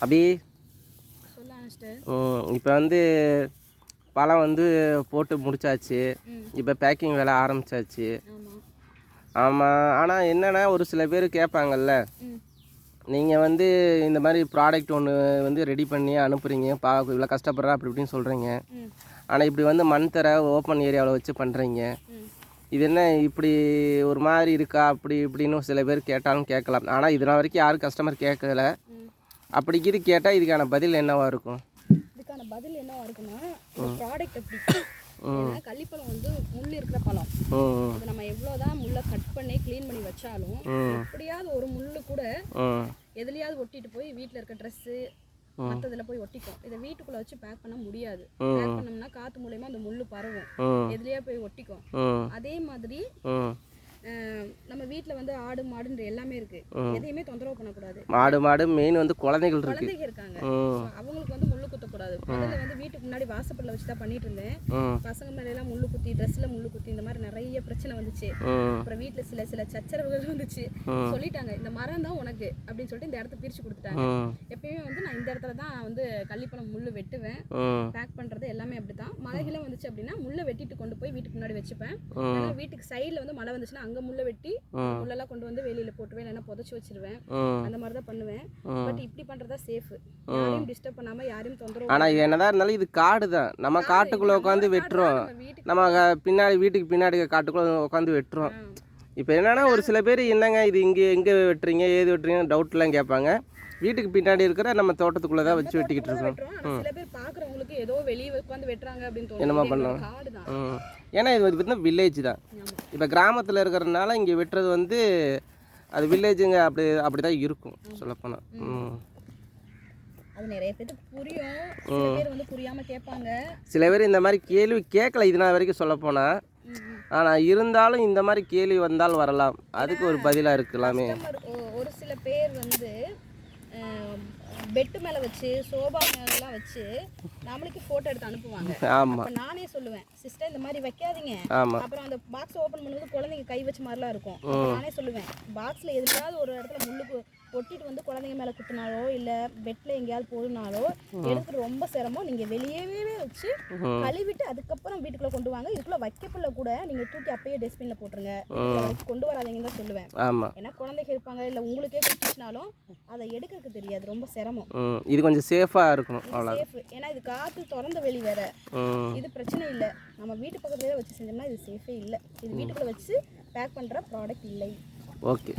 அபி இப்போ வந்து பழம் வந்து போட்டு முடிச்சாச்சு. இப்போ பேக்கிங் வேலை ஆரம்பிச்சாச்சு. ஆமாம். ஆனால் என்னென்னா ஒரு சில பேர் கேட்பாங்கல்ல, நீங்கள் வந்து இந்த மாதிரி ப்ராடக்ட் ஒன்று வந்து ரெடி பண்ணி அனுப்புகிறீங்க, இவ்வளோ கஷ்டப்படுறா அப்படி இப்படின்னு சொல்கிறீங்க. ஆனால் இப்படி வந்து மண் தர ஓப்பன் ஏரியாவில் வச்சு பண்ணுறீங்க, இது என்ன இப்படி ஒரு மாதிரி இருக்கா அப்படி இப்படின்னு சில பேர் கேட்டாலும் கேட்கலாம். ஆனால் இதனால் வரைக்கும் யாரும் கஸ்டமர் கேட்கல. அப்படி இது கேட்டால் இதுக்கான பதில் என்னவா இருக்கும்? இதுக்கான பதில் என்னவா இருக்குன்னா, ப்ராடக்ட் எப்படி கள்ளிப்பழம் வந்து முள் இருக்கிற பழம். அது நம்ம எவ்வளோதான் முள்ளை கட் பண்ணி க்ளீன் பண்ணி வச்சாலும் எப்படியாவது ஒரு முள்ளு கூட எதுலையாவது ஒட்டிட்டு போய் வீட்டில் இருக்க ட்ரெஸ்ஸு மற்றதில் போய் ஒட்டிக்கும். இதை வீட்டுக்குள்ளே வச்சு பேக் பண்ண முடியாது. பேக் பண்ணோம்னா காற்று மூலயமா அந்த முள்ளு பரவும், எதுலையா போய் ஒட்டிக்கும். அதே மாதிரி நம்ம வீட்டில் வந்து ஆடு மாடுன்ற எல்லாமே இருக்கு, எதையுமே தொந்தரவு பண்ணக்கூடாது. மாடு மெயின் வந்து குழந்தைங்க இருக்காங்க, அவங்களுக்கு வந்து முள்ளு குத்தக்கூடாது. முதல்ல வந்து வீட்டுக்கு முன்னாடி வாசப்படில் வச்சு தான் பண்ணிட்டு இருந்தேன். பசங்க மேல எல்லாம் முள்ளு குத்தி, ட்ரெஸ்ல முள்ளு குத்தி, இந்த மாதிரி நிறைய பிரச்சனை வந்துச்சு. அப்புறம் வீட்டில் சில சச்சரவுகள் வந்துச்சு. சொல்லிட்டாங்க, இந்த மரம் தான் உனக்கு அப்படின்னு சொல்லிட்டு இந்த இடத்த பிரிச்சு கொடுத்துட்டாங்க. எப்பயுமே வந்து நான் இந்த இடத்துல தான் வந்து கள்ளிப்பழம் முள்ளு வெட்டுவேன், பேக் பண்றது எல்லாமே அப்படித்தான். மழைகளும் வந்துச்சு அப்படின்னா முள்ளை வெட்டிட்டு கொண்டு போய் வீட்டுக்கு முன்னாடி வச்சுப்பேன். ஏன்னா வீட்டுக்கு சைடில் வந்து மழை வந்துச்சுன்னா அங்கே முள்ளை வெட்டி முள்ளெல்லாம் கொண்டு வந்து வெளியில போட்டுவேன், இல்லைன்னா புதைச்சி வச்சிருவேன். அந்த மாதிரி தான் பண்ணுவேன். பட் இப்படி பண்றதா சேஃப், யாரையும் டிஸ்டர்ப் பண்ணாம யாரையும் தொந்தரவு. ஆனா என்னதான் இருந்தாலும் இது காடு தான், நம்ம காட்டுக்குள்ள உட்காந்து வெட்டுறோம், நம்ம பின்னாடி வீட்டுக்கு பின்னாடி காட்டுக்குள்ள உட்காந்து வெட்டுறோம். இப்போ என்னன்னா ஒரு சில பேர் என்னங்க இது இங்கே எங்கே வெட்டுறீங்க ஏது வெட்டுறீங்க டவுட்லாம் கேட்பாங்க. வீட்டுக்கு பின்னாடி இருக்கிற நம்ம தோட்டத்துக்குள்ள தான் வச்சு வெட்டிக்கிட்டு இருக்கோம். சில பேர் பார்க்குறவங்களுக்கு ஏதோ வெளியே உட்காந்து வெட்டுறாங்க அப்படின்னு தோணும். என்னமா பண்ணலாம், ஏன்னா இது வந்து வில்லேஜ் தான். இப்போ கிராமத்தில் இருக்கிறதுனால இங்கே வெட்டுறது வந்து அது வில்லேஜுங்க அப்படி தான் இருக்கும் சொல்லப்போனால். அது நிறைய பேருக்கு புரியும், சில பேர் வந்து புரியாமல் கேட்பாங்க. சில பேர் இந்த மாதிரி கேள்வி கேட்கல இதனால் வரைக்கும் சொல்லப்போனால். ஆனால் இருந்தாலும் இந்த மாதிரி கேள்வி வந்தால் வரலாம், அதுக்கு ஒரு பதிலாக இருக்கலாமே. ஒரு சில பேர் வந்து பெட்டு மேலே வச்சு சோபா மேலாம் வச்சு நம்மளுக்கு ஃபோட்டோ எடுத்து அனுப்புவாங்க. ஆமாம், நானே சொல்லுவேன், சிஸ்டர் இந்த மாதிரி வைக்காதீங்க. அப்புறம் அந்த பாக்ஸ் ஓப்பன் பண்ணும்போது குழந்தைங்க கை வச்ச மாதிரிலாம் இருக்கும். நானே சொல்லுவேன், பாக்ஸில் எதுலையாவது ஒரு இடத்துல முள்ளுக்கு ஒட்டிட்டு வந்து குழந்தைங்க மேலே குத்தினாலோ இல்லை பெட்டில் எங்கேயாவது போடுனாலோ எடுக்கிறது ரொம்ப சிரமம். நீங்கள் வெளியவே வச்சு கழுவிட்டு அதுக்கப்புறம் வீட்டுக்குள்ளே கொண்டு வாங்க. இதுக்குள்ளே வைக்கப்புள்ள கூட நீங்கள் தூக்கி அப்பயே டஸ்ட்பினில் போட்டுருங்க, கொண்டு வராதீங்கன்னு தான் சொல்லுவேன். ஏன்னா குழந்தைங்க இருப்பாங்க, இல்லை உங்களுக்கே குத்தினாலும் அதை எடுக்கிறதுக்கு தெரியாது, ரொம்ப சிரமம். இது கொஞ்சம் சேஃபாக இருக்கணும், சேஃப். ஏன்னா இது காற்று திறந்த வெளி வேற, இது பிரச்சனை இல்லை. நம்ம வீட்டு பக்கத்துலேயே வச்சு செஞ்சோம்னா இது சேஃபே இல்லை. இது வீட்டுக்குள்ளே வச்சு பேக் பண்ணுற ப்ராடக்ட் இல்லை. ஓகே.